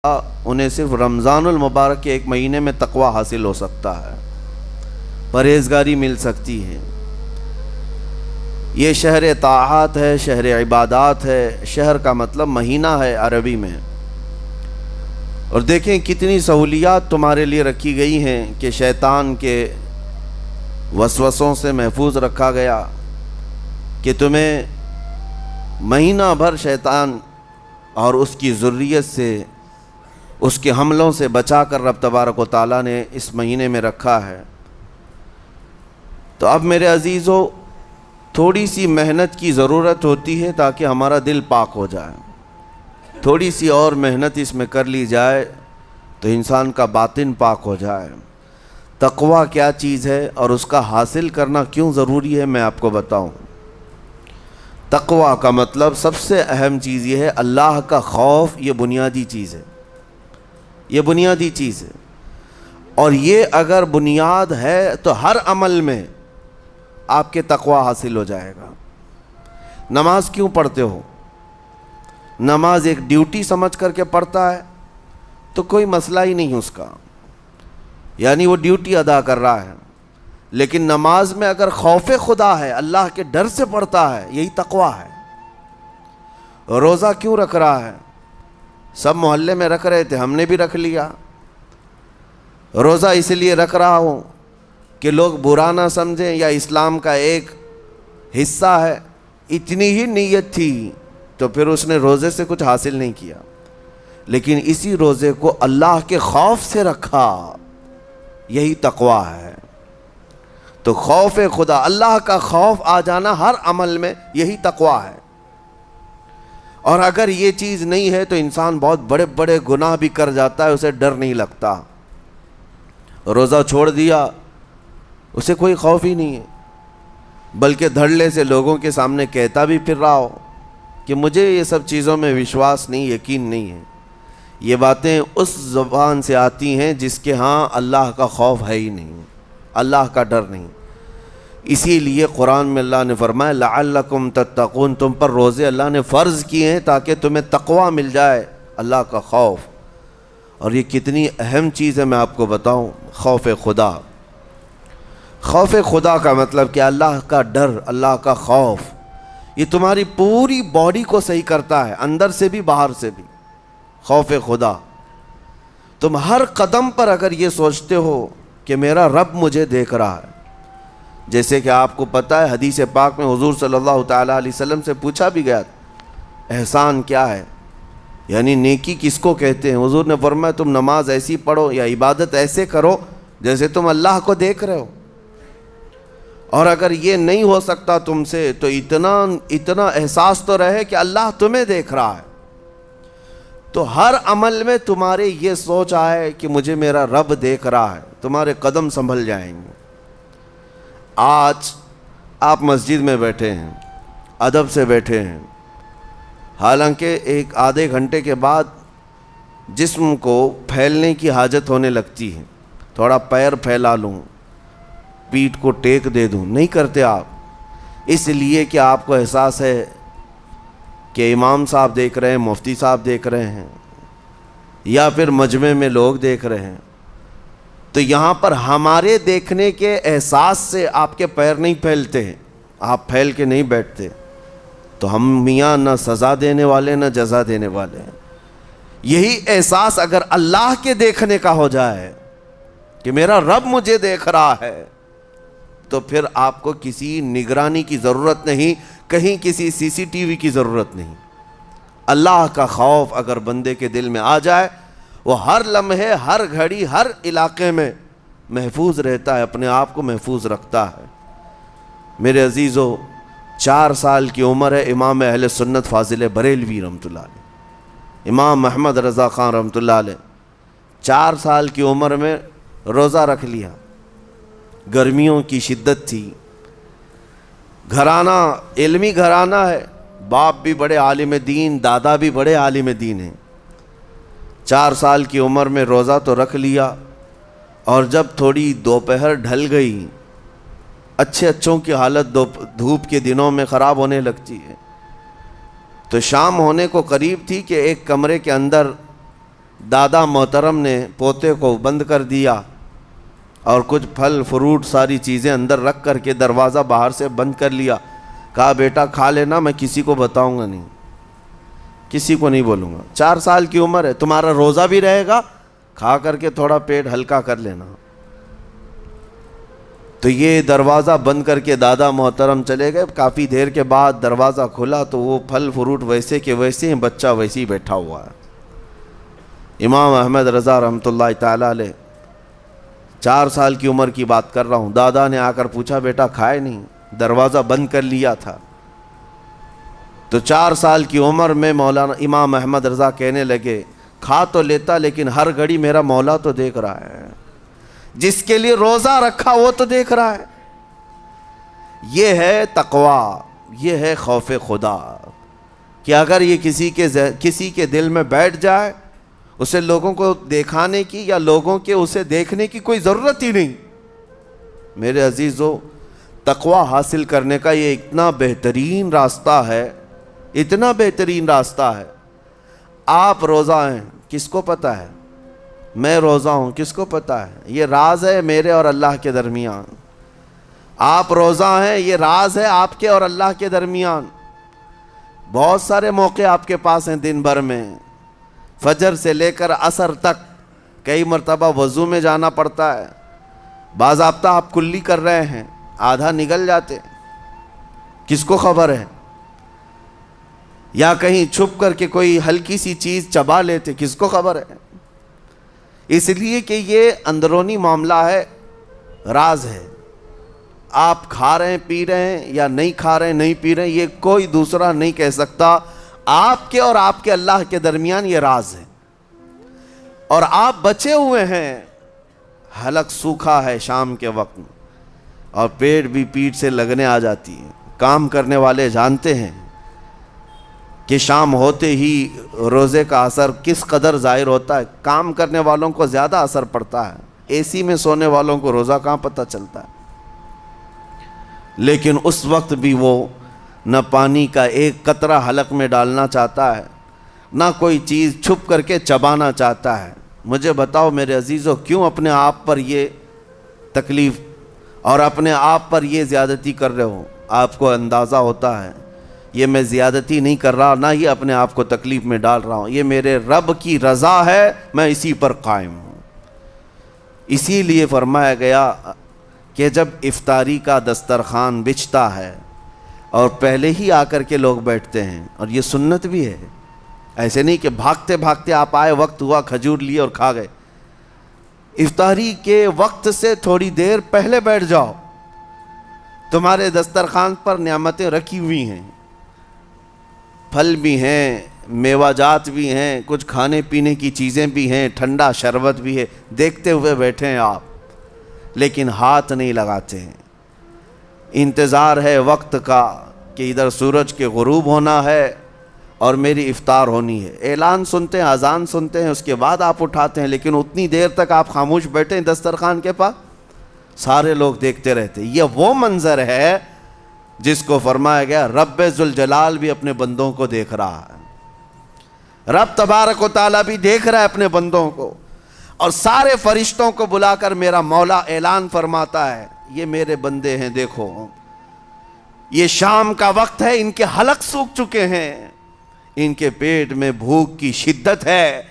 انہیں صرف رمضان المبارک کے ایک مہینے میں تقوی حاصل ہو سکتا ہے، پرہیزگاری مل سکتی ہے۔ یہ شہر طاعات ہے، شہر عبادات ہے، شہر کا مطلب مہینہ ہے عربی میں۔ اور دیکھیں کتنی سہولیات تمہارے لیے رکھی گئی ہیں کہ شیطان کے وسوسوں سے محفوظ رکھا گیا، کہ تمہیں مہینہ بھر شیطان اور اس کی ذریت سے، اس کے حملوں سے بچا کر رب تبارک و تعالیٰ نے اس مہینے میں رکھا ہے۔ تو اب میرے عزیزو، تھوڑی سی محنت کی ضرورت ہوتی ہے تاکہ ہمارا دل پاک ہو جائے۔ تھوڑی سی اور محنت اس میں کر لی جائے تو انسان کا باطن پاک ہو جائے۔ تقوی کیا چیز ہے اور اس کا حاصل کرنا کیوں ضروری ہے، میں آپ کو بتاؤں۔ تقوی کا مطلب سب سے اہم چیز یہ ہے، اللہ کا خوف۔ یہ بنیادی چیز ہے، یہ بنیادی چیز ہے۔ اور یہ اگر بنیاد ہے تو ہر عمل میں آپ کے تقوی حاصل ہو جائے گا۔ نماز کیوں پڑھتے ہو؟ نماز ایک ڈیوٹی سمجھ کر کے پڑھتا ہے تو کوئی مسئلہ ہی نہیں اس کا، یعنی وہ ڈیوٹی ادا کر رہا ہے۔ لیکن نماز میں اگر خوف خدا ہے، اللہ کے ڈر سے پڑھتا ہے، یہی تقوی ہے۔ روزہ کیوں رکھ رہا ہے؟ سب محلے میں رکھ رہے تھے، ہم نے بھی رکھ لیا۔ روزہ اس لیے رکھ رہا ہوں کہ لوگ برا نہ سمجھیں، یا اسلام کا ایک حصہ ہے۔ اتنی ہی نیت تھی تو پھر اس نے روزے سے کچھ حاصل نہیں کیا، لیکن اسی روزے کو اللہ کے خوف سے رکھا، یہی تقوی ہے۔ تو خوف خدا، اللہ کا خوف آ جانا ہر عمل میں، یہی تقوی ہے۔ اور اگر یہ چیز نہیں ہے تو انسان بہت بڑے بڑے گناہ بھی کر جاتا ہے، اسے ڈر نہیں لگتا۔ روزہ چھوڑ دیا، اسے کوئی خوف ہی نہیں ہے، بلکہ دھڑلے سے لوگوں کے سامنے کہتا بھی پھر رہا ہو کہ مجھے یہ سب چیزوں میں وشواس نہیں، یقین نہیں ہے۔ یہ باتیں اس زبان سے آتی ہیں جس کے ہاں اللہ کا خوف ہے ہی نہیں، اللہ کا ڈر نہیں۔ اسی لیے قرآن میں اللہ نے فرمایا لعلکم تتقون، تم پر روزے اللہ نے فرض کیے ہیں تاکہ تمہیں تقوی مل جائے، اللہ کا خوف۔ اور یہ کتنی اہم چیز ہے میں آپ کو بتاؤں، خوف خدا۔ خوف خدا کا مطلب کہ اللہ کا ڈر، اللہ کا خوف، یہ تمہاری پوری باڈی کو صحیح کرتا ہے، اندر سے بھی باہر سے بھی۔ خوف خدا، تم ہر قدم پر اگر یہ سوچتے ہو کہ میرا رب مجھے دیکھ رہا ہے، جیسے کہ آپ کو پتہ ہے حدیث پاک میں حضور صلی اللہ تعالیٰ علیہ وسلم سے پوچھا بھی گیا، احسان کیا ہے، یعنی نیکی کس کو کہتے ہیں؟ حضور نے فرمایا تم نماز ایسی پڑھو یا عبادت ایسے کرو جیسے تم اللہ کو دیکھ رہے ہو۔ اور اگر یہ نہیں ہو سکتا تم سے تو اتنا احساس تو رہے کہ اللہ تمہیں دیکھ رہا ہے۔ تو ہر عمل میں تمہارے یہ سوچ آئے کہ مجھے میرا رب دیکھ رہا ہے، تمہارے قدم سنبھل جائیں گے۔ آج آپ مسجد میں بیٹھے ہیں، ادب سے بیٹھے ہیں، حالانکہ ایک آدھے گھنٹے کے بعد جسم کو پھیلنے کی حاجت ہونے لگتی ہے، تھوڑا پیر پھیلا لوں، پیٹھ کو ٹیک دے دوں، نہیں کرتے آپ، اس لیے کہ آپ کو احساس ہے کہ امام صاحب دیکھ رہے ہیں، مفتی صاحب دیکھ رہے ہیں، یا پھر مجمع میں لوگ دیکھ رہے ہیں۔ تو یہاں پر ہمارے دیکھنے کے احساس سے آپ کے پیر نہیں پھیلتے ہیں، آپ پھیل کے نہیں بیٹھتے۔ تو ہم میاں نہ سزا دینے والے نہ جزا دینے والے ہیں۔ یہی احساس اگر اللہ کے دیکھنے کا ہو جائے کہ میرا رب مجھے دیکھ رہا ہے، تو پھر آپ کو کسی نگرانی کی ضرورت نہیں، کہیں کسی سی سی ٹی وی کی ضرورت نہیں۔ اللہ کا خوف اگر بندے کے دل میں آ جائے، وہ ہر لمحے، ہر گھڑی، ہر علاقے میں محفوظ رہتا ہے، اپنے آپ کو محفوظ رکھتا ہے۔ میرے عزیزو، 4 سال کی عمر ہے امام اہل سنت فاضل بریلوی رحمۃ اللہ علیہ، امام محمد رضا خان رحمۃ اللہ علیہ، 4 سال کی عمر میں روزہ رکھ لیا۔ گرمیوں کی شدت تھی، گھرانہ علمی گھرانہ ہے، باپ بھی بڑے عالم دین، دادا بھی بڑے عالم دین ہیں۔ 4 سال کی عمر میں روزہ تو رکھ لیا، اور جب تھوڑی دوپہر ڈھل گئی، اچھوں کی حالت دھوپ کے دنوں میں خراب ہونے لگتی ہے، تو شام ہونے کو قریب تھی کہ ایک کمرے کے اندر دادا محترم نے پوتے کو بند کر دیا اور کچھ پھل فروٹ ساری چیزیں اندر رکھ کر کے دروازہ باہر سے بند کر لیا. کہا بیٹا کھا لینا، میں کسی کو بتاؤں گا نہیں، کسی کو نہیں بولوں گا. 4 سال کی عمر ہے، تمہارا روزہ بھی رہے گا، کھا کر کے تھوڑا پیٹ ہلکا کر لینا. تو یہ دروازہ بند کر کے دادا محترم چلے گئے. کافی دیر کے بعد دروازہ کھلا تو وہ پھل فروٹ ویسے کے ویسے ہیں، بچہ ویسے ہی بیٹھا ہوا ہے. امام احمد رضا رحمۃ اللہ تعالیٰ علیہ، 4 سال کی عمر کی بات کر رہا ہوں. دادا نے آ کر پوچھا بیٹا کھائے نہیں؟ دروازہ بند کر لیا تھا. تو 4 سال کی عمر میں مولانا امام احمد رضا کہنے لگے کھا تو لیتا لیکن ہر گھڑی میرا مولا تو دیکھ رہا ہے، جس کے لیے روزہ رکھا وہ تو دیکھ رہا ہے. یہ ہے تقویٰ، یہ ہے خوف خدا، کہ اگر یہ کسی کے دل میں بیٹھ جائے، اسے لوگوں کو دکھانے کی یا لوگوں کے اسے دیکھنے کی کوئی ضرورت ہی نہیں. میرے عزیزو، تقویٰ حاصل کرنے کا یہ اتنا بہترین راستہ ہے، اتنا بہترین راستہ ہے. آپ روزہ ہیں، کس کو پتہ ہے؟ میں روزہ ہوں، کس کو پتہ ہے؟ یہ راز ہے میرے اور اللہ کے درمیان. آپ روزہ ہیں، یہ راز ہے آپ کے اور اللہ کے درمیان. بہت سارے موقع آپ کے پاس ہیں دن بھر میں، فجر سے لے کر عصر تک. کئی مرتبہ وضو میں جانا پڑتا ہے، باضابطہ آپ کلی کر رہے ہیں، آدھا نگل جاتے، کس کو خبر ہے؟ یا کہیں چھپ کر کے کوئی ہلکی سی چیز چبا لیتے، کس کو خبر ہے؟ اس لیے کہ یہ اندرونی معاملہ ہے، راز ہے. آپ کھا رہے ہیں پی رہے ہیں یا نہیں کھا رہے ہیں نہیں پی رہے ہیں، یہ کوئی دوسرا نہیں کہہ سکتا. آپ کے اور آپ کے اللہ کے درمیان یہ راز ہے. اور آپ بچے ہوئے ہیں، حلق سوکھا ہے شام کے وقت میں اور پیٹ بھی پیٹ سے لگنے آ جاتی ہے. کام کرنے والے جانتے ہیں کہ شام ہوتے ہی روزے کا اثر کس قدر ظاہر ہوتا ہے. کام کرنے والوں کو زیادہ اثر پڑتا ہے، اے سی میں سونے والوں کو روزہ کہاں پتہ چلتا ہے. لیکن اس وقت بھی وہ نہ پانی کا ایک قطرہ حلق میں ڈالنا چاہتا ہے، نہ کوئی چیز چھپ کر کے چبانا چاہتا ہے. مجھے بتاؤ میرے عزیزو، کیوں اپنے آپ پر یہ تکلیف اور اپنے آپ پر یہ زیادتی کر رہے ہو؟ آپ کو اندازہ ہوتا ہے یہ میں زیادتی نہیں کر رہا، نہ ہی اپنے آپ کو تکلیف میں ڈال رہا ہوں، یہ میرے رب کی رضا ہے، میں اسی پر قائم ہوں. اسی لیے فرمایا گیا کہ جب افطاری کا دسترخوان بچھتا ہے اور پہلے ہی آ کر کے لوگ بیٹھتے ہیں، اور یہ سنت بھی ہے، ایسے نہیں کہ بھاگتے بھاگتے آپ آئے، وقت ہوا کھجور لیے اور کھا گئے. افطاری کے وقت سے تھوڑی دیر پہلے بیٹھ جاؤ. تمہارے دسترخوان پر نعمتیں رکھی ہوئی ہیں، پھل بھی ہیں، میوہ جات بھی ہیں، کچھ کھانے پینے کی چیزیں بھی ہیں، ٹھنڈا شربت بھی ہے، دیکھتے ہوئے بیٹھے ہیں آپ، لیکن ہاتھ نہیں لگاتے ہیں. انتظار ہے وقت کا کہ ادھر سورج کے غروب ہونا ہے اور میری افطار ہونی ہے. اعلان سنتے ہیں، اذان سنتے ہیں، اس کے بعد آپ اٹھاتے ہیں، لیکن اتنی دیر تک آپ خاموش بیٹھے ہیں دسترخوان کے پاس، سارے لوگ دیکھتے رہتے. یہ وہ منظر ہے جس کو فرمایا گیا رب ذوالجلال بھی اپنے بندوں کو دیکھ رہا ہے. رب تبارک و تعالیٰ بھی دیکھ رہا ہے اپنے بندوں کو، اور سارے فرشتوں کو بلا کر میرا مولا اعلان فرماتا ہے یہ میرے بندے ہیں، دیکھو یہ شام کا وقت ہے، ان کے حلق سوکھ چکے ہیں، ان کے پیٹ میں بھوک کی شدت ہے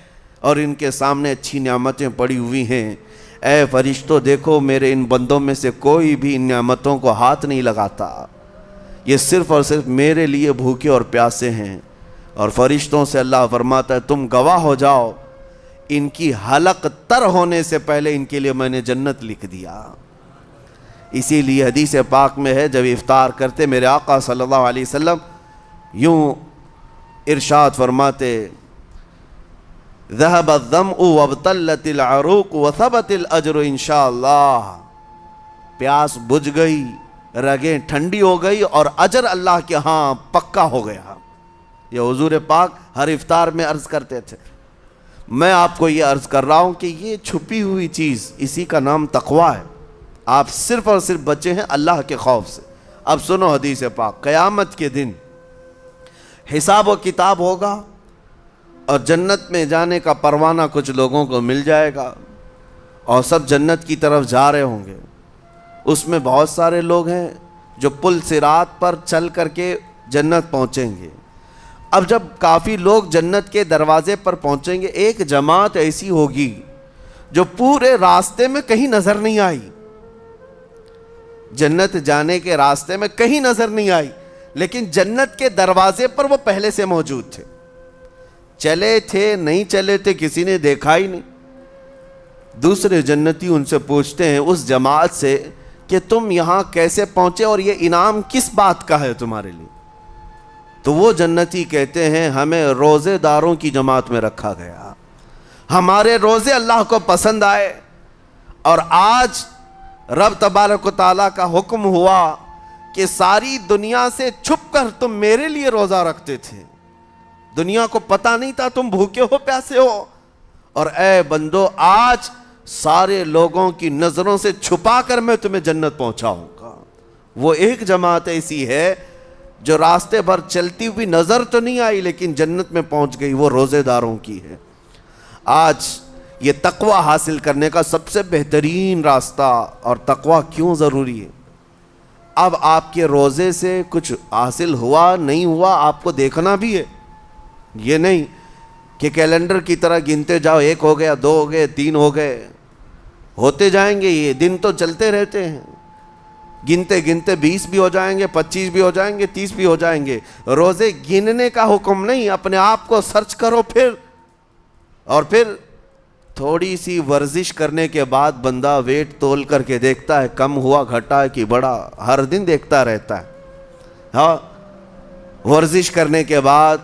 اور ان کے سامنے اچھی نعمتیں پڑی ہوئی ہیں. اے فرشتوں دیکھو میرے ان بندوں میں سے کوئی بھی ان نعمتوں کو ہاتھ نہیں لگاتا، یہ صرف اور صرف میرے لیے بھوکے اور پیاسے ہیں. اور فرشتوں سے اللہ فرماتا ہے تم گواہ ہو جاؤ، ان کی حلق تر ہونے سے پہلے ان کے لیے میں نے جنت لکھ دیا. اسی لیے حدیث پاک میں ہے جب افطار کرتے میرے آقا صلی اللہ علیہ وسلم یوں ارشاد فرماتے ذهب الظمأ وابتلت العروق وثبت الاجر انشاءاللہ. پیاس بجھ گئی، رگیں ٹھنڈی ہو گئی اور اجر اللہ کے ہاں پکا ہو گیا. یہ حضور پاک ہر افطار میں عرض کرتے تھے. میں آپ کو یہ عرض کر رہا ہوں کہ یہ چھپی ہوئی چیز، اسی کا نام تقویٰ ہے. آپ صرف اور صرف بچے ہیں اللہ کے خوف سے. اب سنو حدیث پاک، قیامت کے دن حساب و کتاب ہوگا اور جنت میں جانے کا پروانہ کچھ لوگوں کو مل جائے گا اور سب جنت کی طرف جا رہے ہوں گے۔ اس میں بہت سارے لوگ ہیں جو پل صراط پر چل کر کے جنت پہنچیں گے۔ اب جب کافی لوگ جنت کے دروازے پر پہنچیں گے، ایک جماعت ایسی ہوگی جو پورے راستے میں کہیں نظر نہیں آئی، جنت جانے کے راستے میں کہیں نظر نہیں آئی، لیکن جنت کے دروازے پر وہ پہلے سے موجود تھے، چلے تھے نہیں چلے تھے کسی نے دیکھا ہی نہیں۔ دوسرے جنتی ان سے پوچھتے ہیں اس جماعت سے کہ تم یہاں کیسے پہنچے اور یہ انعام کس بات کا ہے تمہارے لیے؟ تو وہ جنتی کہتے ہیں ہمیں روزے داروں کی جماعت میں رکھا گیا، ہمارے روزے اللہ کو پسند آئے، اور آج رب تبارک و تعالیٰ کا حکم ہوا کہ ساری دنیا سے چھپ کر تم میرے لیے روزہ رکھتے تھے، دنیا کو پتا نہیں تھا تم بھوکے ہو پیاسے ہو، اور اے بندو آج سارے لوگوں کی نظروں سے چھپا کر میں تمہیں جنت پہنچاؤں گا۔ وہ ایک جماعت ایسی ہے جو راستے بھر چلتی ہوئی نظر تو نہیں آئی لیکن جنت میں پہنچ گئی، وہ روزے داروں کی ہے۔ آج یہ تقوی حاصل کرنے کا سب سے بہترین راستہ، اور تقوی کیوں ضروری ہے؟ اب آپ کے روزے سے کچھ حاصل ہوا نہیں ہوا آپ کو دیکھنا بھی ہے، یہ نہیں کہ کیلنڈر کی طرح گنتے جاؤ، 1 ہو گیا، 2 ہو گئے، 3 ہو گئے، ہوتے جائیں گے، یہ دن تو چلتے رہتے ہیں، گنتے گنتے 20 بھی ہو جائیں گے، 25 بھی ہو جائیں گے، 30 بھی ہو جائیں گے۔ روزے گننے کا حکم نہیں، اپنے آپ کو سرچ کرو پھر تھوڑی سی ورزش کرنے کے بعد بندہ ویٹ تول کر کے دیکھتا ہے کم ہوا گھٹا ہے کہ بڑا، ہر دن دیکھتا رہتا ہے۔ ہاں، ورزش کرنے کے بعد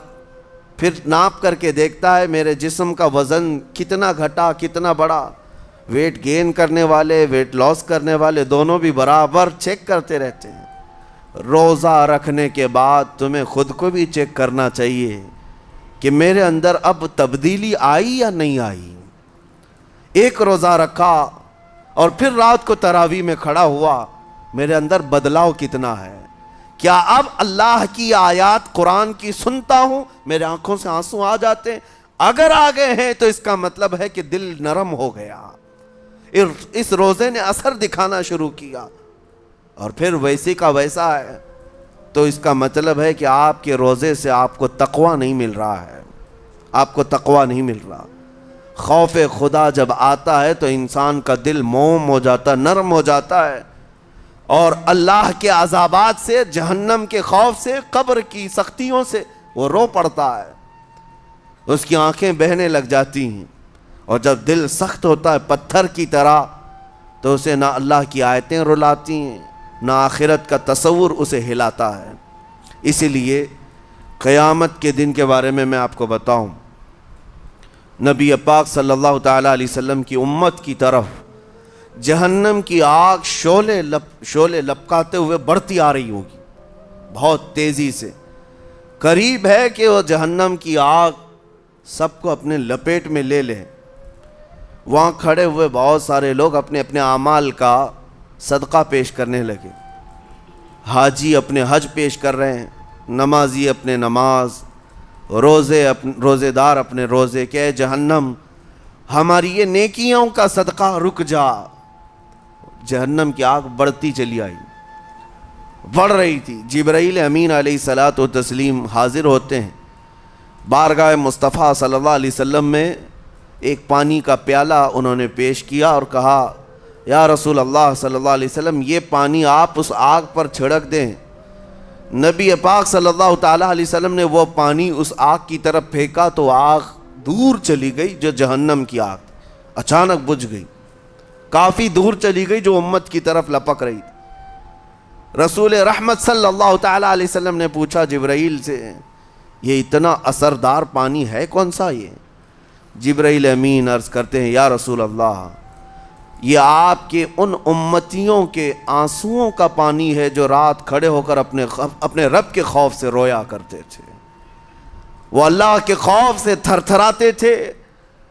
پھر ناپ کر کے دیکھتا ہے میرے جسم کا وزن کتنا گھٹا کتنا بڑا۔ ویٹ گین کرنے والے ویٹ لاس کرنے والے دونوں بھی برابر چیک کرتے رہتے ہیں۔ روزہ رکھنے کے بعد تمہیں خود کو بھی چیک کرنا چاہیے کہ میرے اندر اب تبدیلی آئی یا نہیں آئی۔ ایک روزہ رکھا اور پھر رات کو تراویح میں کھڑا ہوا، میرے اندر بدلاؤ کتنا ہے؟ کیا اب اللہ کی آیات قرآن کی سنتا ہوں، میرے آنکھوں سے آنسو آ جاتے ہیں؟ اگر آ گئے ہیں تو اس کا مطلب ہے کہ دل نرم ہو گیا، اس روزے نے اثر دکھانا شروع کیا، اور پھر ویسے کا ویسا ہے، تو اس کا مطلب ہے کہ آپ کے روزے سے آپ کو تقوی نہیں مل رہا ہے، آپ کو تقوی نہیں مل رہا۔ خوف خدا جب آتا ہے تو انسان کا دل موم ہو جاتا، نرم ہو جاتا ہے، اور اللہ کے عذابات سے، جہنم کے خوف سے، قبر کی سختیوں سے وہ رو پڑتا ہے، اس کی آنکھیں بہنے لگ جاتی ہیں، اور جب دل سخت ہوتا ہے پتھر کی طرح تو اسے نہ اللہ کی آیتیں رلاتی ہیں نہ آخرت کا تصور اسے ہلاتا ہے۔ اسی لیے قیامت کے دن کے بارے میں آپ کو بتاؤں، نبی پاک صلی اللہ تعالیٰ علیہ وسلم کی امت کی طرف جہنم کی آگ شعلے لپکاتے ہوئے بڑھتی آ رہی ہوگی بہت تیزی سے، قریب ہے کہ وہ جہنم کی آگ سب کو اپنے لپیٹ میں لے لیں۔ وہاں کھڑے ہوئے بہت سارے لوگ اپنے اپنے اعمال کا صدقہ پیش کرنے لگے، حاجی اپنے حج پیش کر رہے ہیں، نمازی اپنے نماز، روزے دار اپنے روزے، کہ جہنم ہماری یہ نیکیوں کا صدقہ رک جا۔ جہنم کی آگ بڑھتی چلی آئی، بڑھ رہی تھی۔ جبرائیل امین علیہ الصلاۃ والتسلیم حاضر ہوتے ہیں بارگاہ مصطفیٰ صلی اللہ علیہ وسلم میں، ایک پانی کا پیالہ انہوں نے پیش کیا اور کہا یا رسول اللہ صلی اللہ علیہ وسلم یہ پانی آپ اس آگ پر چھڑک دیں۔ نبی پاک صلی اللہ تعالیٰ علیہ وسلم نے وہ پانی اس آگ کی طرف پھینکا تو آگ دور چلی گئی، جو جہنم کی آگ اچانک بجھ گئی، کافی دور چلی گئی جو امت کی طرف لپک رہی تھی۔ رسول رحمت صلی اللہ تعالیٰ علیہ وسلم نے پوچھا جبرائیل سے یہ اتنا اثردار پانی ہے کون سا؟ یہ جبرائیل امین عرض کرتے ہیں یا رسول اللہ یہ آپ کے ان امتیوں کے آنسوؤں کا پانی ہے جو رات کھڑے ہو کر اپنے رب کے خوف سے رویا کرتے تھے، وہ اللہ کے خوف سے تھر تھراتے تھے،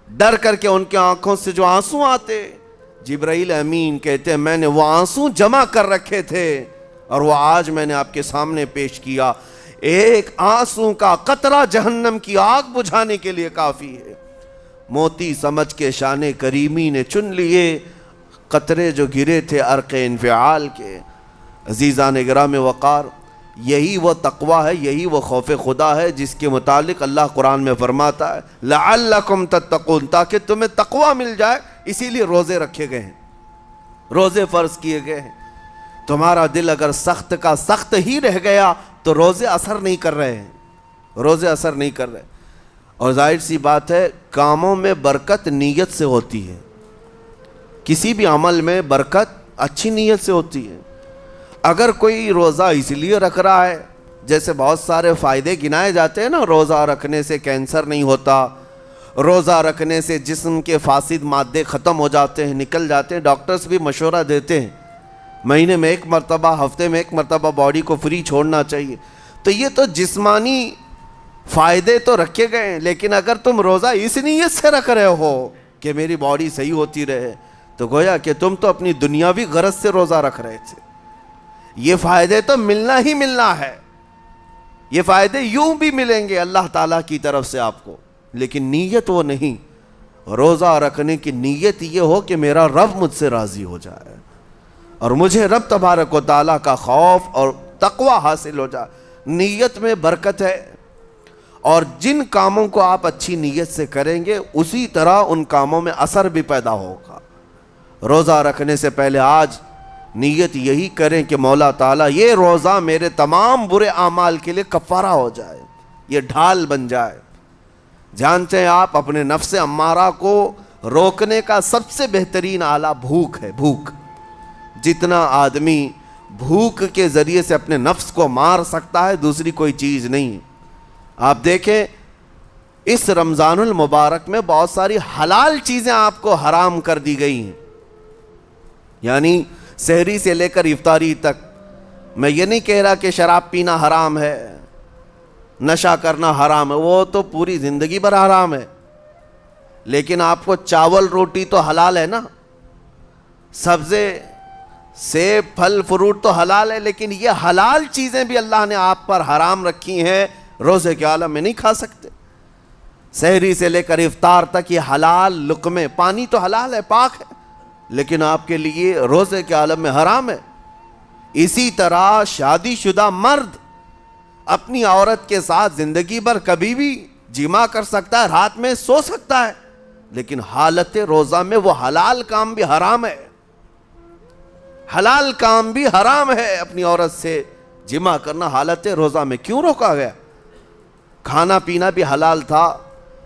ڈر کر کے ان کے آنکھوں سے جو آنسو آتے۔ جبرائیل امین کہتے ہیں میں نے وہ آنسو جمع کر رکھے تھے اور وہ آج میں نے آپ کے سامنے پیش کیا۔ ایک آنسو کا قطرہ جہنم کی آگ بجھانے کے لیے کافی ہے۔ موتی سمجھ کے شان کریمی نے چن لیے قطرے جو گرے تھے عرق انفعال کے۔ عزیزان گرام وقار، یہی وہ تقویٰ ہے، یہی وہ خوف خدا ہے جس کے متعلق اللہ قرآن میں فرماتا ہے لعلکم تتقون، تاکہ تمہیں تقویٰ مل جائے، اسی لیے روزے رکھے گئے ہیں، روزے فرض کیے گئے ہیں۔ تمہارا دل اگر سخت کا سخت ہی رہ گیا تو روزے اثر نہیں کر رہے ہیں، روزے اثر نہیں کر رہے۔ اور ظاہر سی بات ہے کاموں میں برکت نیت سے ہوتی ہے، کسی بھی عمل میں برکت اچھی نیت سے ہوتی ہے۔ اگر کوئی روزہ اس لیے رکھ رہا ہے، جیسے بہت سارے فائدے گنائے جاتے ہیں نا، روزہ رکھنے سے کینسر نہیں ہوتا، روزہ رکھنے سے جسم کے فاسد مادے ختم ہو جاتے ہیں، نکل جاتے ہیں، ڈاکٹرز بھی مشورہ دیتے ہیں مہینے میں ایک مرتبہ، ہفتے میں ایک مرتبہ باڈی کو فری چھوڑنا چاہیے۔ تو یہ تو جسمانی فائدے تو رکھے گئے ہیں، لیکن اگر تم روزہ اس نیت سے رکھ رہے ہو کہ میری باڈی صحیح ہوتی رہے، تو گویا کہ تم تو اپنی دنیاوی غرض سے روزہ رکھ رہے تھے۔ یہ فائدے تو ملنا ہی ملنا ہے، یہ فائدے یوں بھی ملیں گے اللہ تعالیٰ کی طرف سے آپ کو، لیکن نیت وہ نہیں۔ روزہ رکھنے کی نیت یہ ہو کہ میرا رب مجھ سے راضی ہو جائے اور مجھے رب تبارک و تعالیٰ کا خوف اور تقوی حاصل ہو جائے۔ نیت میں برکت ہے، اور جن کاموں کو آپ اچھی نیت سے کریں گے اسی طرح ان کاموں میں اثر بھی پیدا ہوگا۔ روزہ رکھنے سے پہلے آج نیت یہی کریں کہ مولا تعالیٰ یہ روزہ میرے تمام برے اعمال کے لیے کفارہ ہو جائے، یہ ڈھال بن جائے۔ جانتے ہیں آپ اپنے نفس امارہ کو روکنے کا سب سے بہترین آلہ بھوک ہے، بھوک۔ جتنا آدمی بھوک کے ذریعے سے اپنے نفس کو مار سکتا ہے دوسری کوئی چیز نہیں۔ آپ دیکھیں اس رمضان المبارک میں بہت ساری حلال چیزیں آپ کو حرام کر دی گئی ہیں، یعنی سحری سے لے کر افطاری تک۔ میں یہ نہیں کہہ رہا کہ شراب پینا حرام ہے، نشہ کرنا حرام ہے، وہ تو پوری زندگی بھر حرام ہے، لیکن آپ کو چاول روٹی تو حلال ہے نا، سبزے سیب پھل فروٹ تو حلال ہے، لیکن یہ حلال چیزیں بھی اللہ نے آپ پر حرام رکھی ہیں، روزے کے عالم میں نہیں کھا سکتے۔ سحری سے لے کر افطار تک یہ حلال لقمے، پانی تو حلال ہے، پاک ہے، لیکن آپ کے لیے روزے کے عالم میں حرام ہے۔ اسی طرح شادی شدہ مرد اپنی عورت کے ساتھ زندگی بھر کبھی بھی جمع کر سکتا ہے، رات میں سو سکتا ہے، لیکن حالت روزہ میں وہ حلال کام بھی حرام ہے، حلال کام بھی حرام ہے۔ اپنی عورت سے جمع کرنا حالت روزہ میں کیوں روکا گیا؟ کھانا پینا بھی حلال تھا،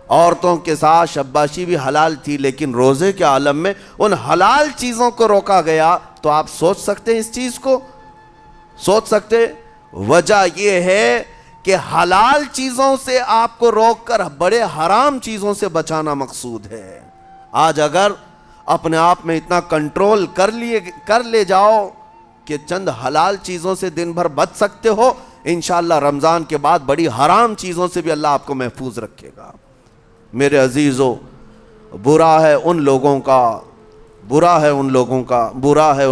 عورتوں کے ساتھ شباشی بھی حلال تھی، لیکن روزے کے عالم میں ان حلال چیزوں کو روکا گیا۔ تو آپ سوچ سکتے ہیں اس چیز کو، سوچ سکتے؟ وجہ یہ ہے کہ حلال چیزوں سے آپ کو روک کر بڑے حرام چیزوں سے بچانا مقصود ہے۔ آج اگر اپنے آپ میں اتنا کنٹرول کر لے جاؤ کہ چند حلال چیزوں سے دن بھر بچ سکتے ہو، انشاءاللہ رمضان کے بعد بڑی حرام چیزوں سے بھی اللہ آپ کو محفوظ رکھے گا۔ میرے عزیزو، برا ہے ان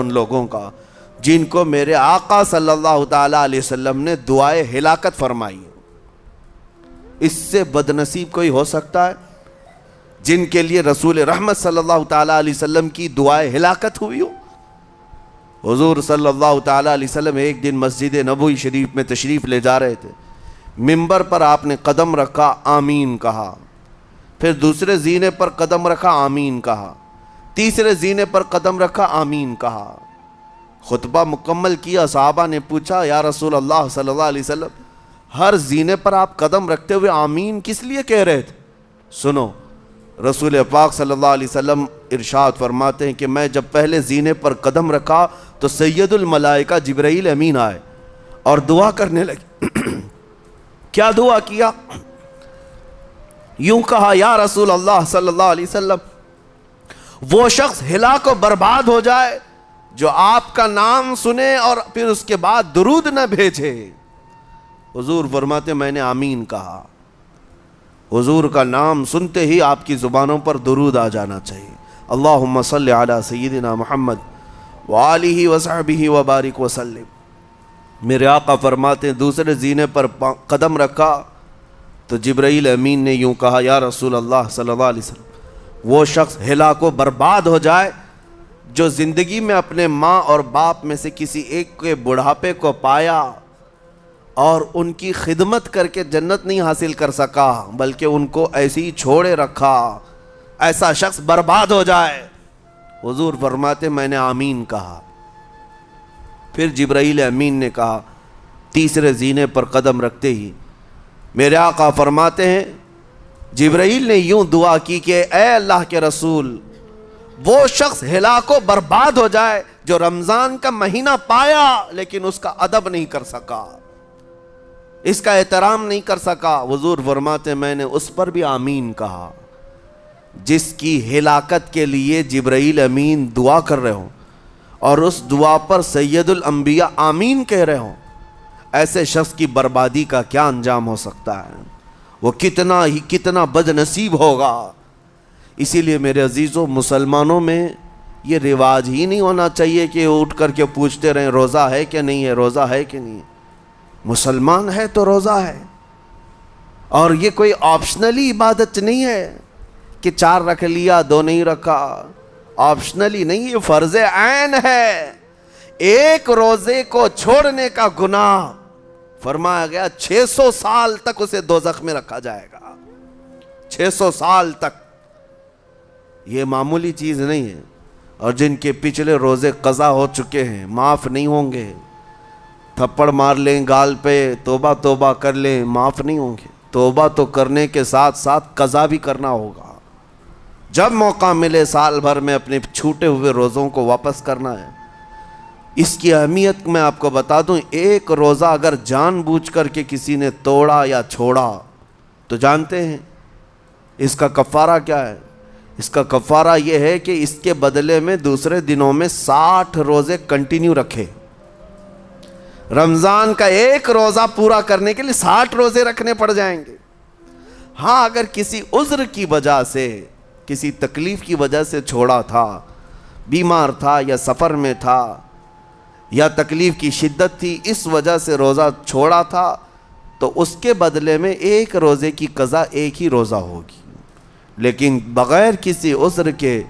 لوگوں کا جن کو میرے آقا صلی اللہ تعالیٰ علیہ وسلم نے دعائے ہلاکت فرمائی۔ اس سے بدنصیب کوئی ہو سکتا ہے؟ جن کے لیے رسول رحمت صلی اللہ تعالیٰ علیہ وسلم کی دعائے ہلاکت ہوئی ہو۔ حضور صلی اللہ تعالیٰ علیہ وسلم ایک دن مسجد نبوی شریف میں تشریف لے جا رہے تھے، منبر پر آپ نے قدم رکھا، آمین کہا، پھر دوسرے زینے پر قدم رکھا، آمین کہا، تیسرے زینے پر قدم رکھا، آمین کہا۔ خطبہ مکمل کیا، صحابہ نے پوچھا یا رسول اللہ صلی اللہ علیہ وسلم ہر زینے پر آپ قدم رکھتے ہوئے آمین کس لیے کہہ رہے تھے؟ سنو، رسول پاک صلی اللہ علیہ وسلم ارشاد فرماتے ہیں کہ میں جب پہلے زینے پر قدم رکھا تو سید الملائکہ جبرائیل امین آئے اور دعا کرنے لگے۔ کیا دعا کیا؟ یوں کہا، یا رسول اللہ صلی اللہ علیہ وسلم وہ شخص ہلاک و برباد ہو جائے جو آپ کا نام سنے اور پھر اس کے بعد درود نہ بھیجے۔ حضور فرماتے میں نے آمین کہا۔ حضور کا نام سنتے ہی آپ کی زبانوں پر درود آ جانا چاہیے۔ اللہم صلی علی سیدنا محمد وآلہ وصحبہ وبارک وسلم۔ میرے آقا فرماتے ہیں دوسرے زینے پر قدم رکھا تو جبرائیل امین نے یوں کہا، یا رسول اللہ صلی اللہ علیہ وسلم، وہ شخص ہلاک و برباد ہو جائے جو زندگی میں اپنے ماں اور باپ میں سے کسی ایک کے بڑھاپے کو پایا اور ان کی خدمت کر کے جنت نہیں حاصل کر سکا بلکہ ان کو ایسے ہی چھوڑے رکھا، ایسا شخص برباد ہو جائے۔ حضور فرماتے میں نے آمین کہا۔ پھر جبرائیل امین نے کہا، تیسرے زینے پر قدم رکھتے ہی میرے آقا فرماتے ہیں جبرائیل نے یوں دعا کی کہ اے اللہ کے رسول، وہ شخص ہلاک و برباد ہو جائے جو رمضان کا مہینہ پایا لیکن اس کا ادب نہیں کر سکا، اس کا احترام نہیں کر سکا۔ حضور فرماتے میں نے اس پر بھی آمین کہا۔ جس کی ہلاکت کے لیے جبرائیل امین دعا کر رہے ہوں اور اس دعا پر سید الانبیاء آمین کہہ رہے ہوں، ایسے شخص کی بربادی کا کیا انجام ہو سکتا ہے؟ وہ کتنا بد نصیب ہوگا۔ اسی لیے میرے عزیزوں، مسلمانوں میں یہ رواج ہی نہیں ہونا چاہیے کہ اٹھ کر کے پوچھتے رہیں روزہ ہے کہ نہیں ہے، روزہ ہے کہ نہیں ہے۔ مسلمان ہے تو روزہ ہے، اور یہ کوئی آپشنلی عبادت نہیں ہے کہ 4 رکھ لیا 2 نہیں رکھا، آپشنلی نہیں، یہ فرض عین ہے۔ ایک روزے کو چھوڑنے کا گناہ فرمایا گیا 600 سال تک اسے دوزخ میں رکھا جائے گا، 600 سال تک۔ یہ معمولی چیز نہیں ہے، اور جن کے پچھلے روزے قضا ہو چکے ہیں معاف نہیں ہوں گے۔ تھپڑ مار لیں گال پہ، توبہ توبہ کر لیں، معاف نہیں ہوں گے۔ توبہ تو کرنے کے ساتھ ساتھ قضا بھی کرنا ہوگا۔ جب موقع ملے سال بھر میں اپنے چھوٹے ہوئے روزوں کو واپس کرنا ہے۔ اس کی اہمیت میں آپ کو بتا دوں، ایک روزہ اگر جان بوجھ کر کے کسی نے توڑا یا چھوڑا تو جانتے ہیں اس کا کفارہ کیا ہے؟ اس کا کفارہ یہ ہے کہ اس کے بدلے میں دوسرے دنوں میں 60 روزے کنٹینیو رکھے۔ رمضان کا ایک روزہ پورا کرنے کے لیے 60 روزے رکھنے پڑ جائیں گے۔ ہاں، اگر کسی عذر کی وجہ سے، کسی تکلیف کی وجہ سے چھوڑا تھا، بیمار تھا یا سفر میں تھا یا تکلیف کی شدت تھی، اس وجہ سے روزہ چھوڑا تھا، تو اس کے بدلے میں ایک روزے کی قضا ایک ہی روزہ ہوگی۔ لیکن بغیر کسی عذر کے،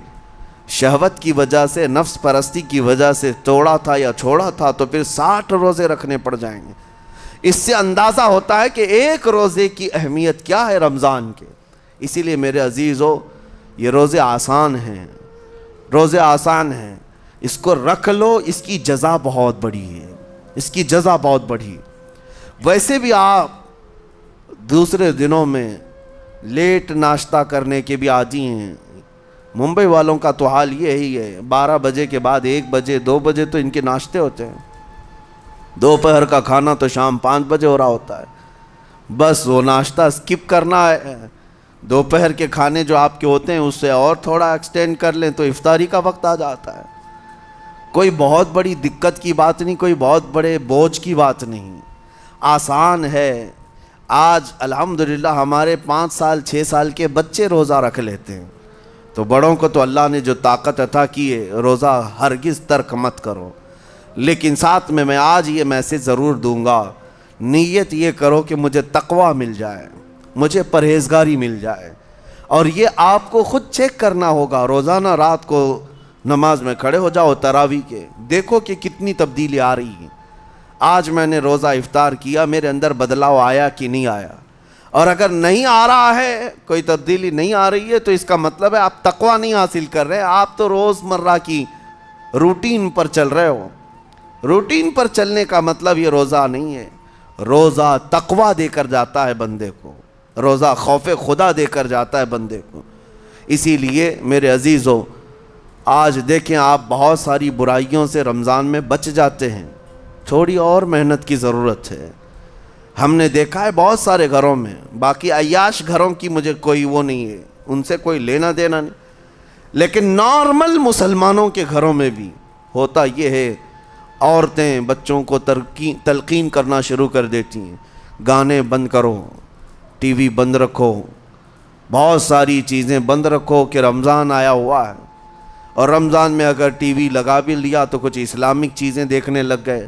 شہوت کی وجہ سے، نفس پرستی کی وجہ سے توڑا تھا یا چھوڑا تھا تو پھر 60 روزے رکھنے پڑ جائیں گے۔ اس سے اندازہ ہوتا ہے کہ ایک روزے کی اہمیت کیا ہے رمضان کے۔ اسی لیے میرے عزیزو، یہ روزے آسان ہیں، روزے آسان ہیں، اس کو رکھ لو، اس کی جزا بہت بڑی ہے، اس کی جزا بہت بڑی۔ ویسے بھی آپ دوسرے دنوں میں لیٹ ناشتہ کرنے کے بھی عادی ہیں۔ ممبئی والوں کا تو حال یہی ہے، 12 بجے کے بعد 1 بجے 2 بجے تو ان کے ناشتے ہوتے ہیں، دوپہر کا کھانا تو شام 5 بجے ہو رہا ہوتا ہے۔ بس وہ ناشتہ سکپ کرنا ہے، دوپہر کے کھانے جو آپ کے ہوتے ہیں اس سے اور تھوڑا ایکسٹینڈ کر لیں تو افطاری کا وقت آ جاتا ہے۔ کوئی بہت بڑی دقت کی بات نہیں، کوئی بہت بڑے بوجھ کی بات نہیں، آسان ہے۔ آج الحمدللہ ہمارے 5 سال 6 سال کے بچے روزہ رکھ لیتے ہیں، تو بڑوں کو تو اللہ نے جو طاقت عطا کی ہے، روزہ ہرگز ترک مت کرو۔ لیکن ساتھ میں آج یہ میسج ضرور دوں گا، نیت یہ کرو کہ مجھے تقویٰ مل جائے، مجھے پرہیزگاری مل جائے، اور یہ آپ کو خود چیک کرنا ہوگا۔ روزانہ رات کو نماز میں کھڑے ہو جاؤ تراویح کے، دیکھو کہ کتنی تبدیلی آ رہی ہے۔ آج میں نے روزہ افطار کیا، میرے اندر بدلاؤ آیا کہ نہیں آیا؟ اور اگر نہیں آ رہا ہے، کوئی تبدیلی نہیں آ رہی ہے، تو اس کا مطلب ہے آپ تقویٰ نہیں حاصل کر رہے، آپ تو روز مرہ کی روٹین پر چل رہے ہو۔ روٹین پر چلنے کا مطلب یہ روزہ نہیں ہے۔ روزہ تقویٰ دے کر جاتا ہے بندے کو، روزہ خوف خدا دے کر جاتا ہے بندے کو۔ اسی لیے میرے عزیزو، آج دیکھیں آپ بہت ساری برائیوں سے رمضان میں بچ جاتے ہیں، تھوڑی اور محنت کی ضرورت ہے۔ ہم نے دیکھا ہے بہت سارے گھروں میں، باقی عیاش گھروں کی مجھے کوئی وہ نہیں ہے، ان سے کوئی لینا دینا نہیں، لیکن نارمل مسلمانوں کے گھروں میں بھی ہوتا یہ ہے، عورتیں بچوں کو تلقین کرنا شروع کر دیتی ہیں، گانے بند کرو، ٹی وی بند رکھو، بہت ساری چیزیں بند رکھو کہ رمضان آیا ہوا ہے۔ اور رمضان میں اگر ٹی وی لگا بھی لیا تو کچھ اسلامک چیزیں دیکھنے لگ گئے،